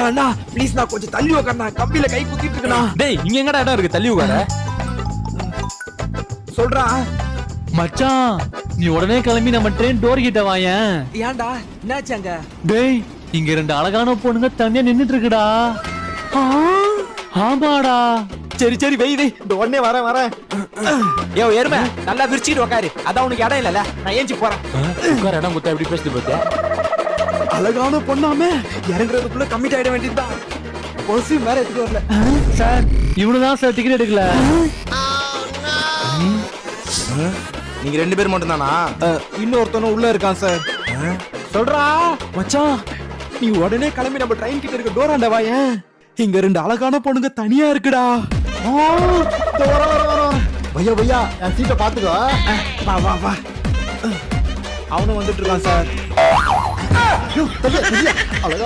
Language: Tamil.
அண்ணா ப்ளீஸ் நான் கொஞ்சம் தள்ளி உட்கார்ண்ணா, கம்பியில கை குத்திட்டு இருக்கேண்ணா. டேய் இங்க எங்கடா இடம் இருக்கு, தள்ளி உட்கார. சொல்றா மச்சான் நீ உடனே கிளம்பி நம்ம ட்ரெயின் டோர் கிட்ட வாயேன். ஏன்டா என்னாச்சு அங்க? டேய் இங்க 2 அழகான பொண்ணுங்க தனியா நின்னுட்டு இருக்குடா. ஆமாடா. சரி சரி வெய் வெய், இந்த உடனே வரேன். ஏ எருமை நல்லா விரிச்சிட்டு உட்காரு, அதான் உனக்கு இடம் இல்லல, நான் ஏஞ்சி போறேன். உட்கார இடம் குத்தா எப்படி பேசிட்டு போச்சா? அழகான பொண்ணாமே, இறங்குறதுக்குள்ள கம்மிட் ஆயிட வேண்டியதுதான். பொசி மேல எடுத்துட்டு வரல சார். இவனுதான் சார் டிக்கெட் எடுக்கல. நீங்க 2 பேர் மட்டும் தானா? இன்னொருத்தனும் உள்ள இருக்கான் சார். சொல்றா மச்சான், நீ உடனே கிளம்பி நம்ம ட்ரெயின் கிட்ட இருக்க டோராண்ட வாயேன். இங்க 2 அழகான பொண்ணுங்க தனியா இருக்குடா. பையா பையா என் சீட்டை பாத்துக்கோ. வா வா வா. அவனும் வந்துட்டு இருக்கான் சார். அழகா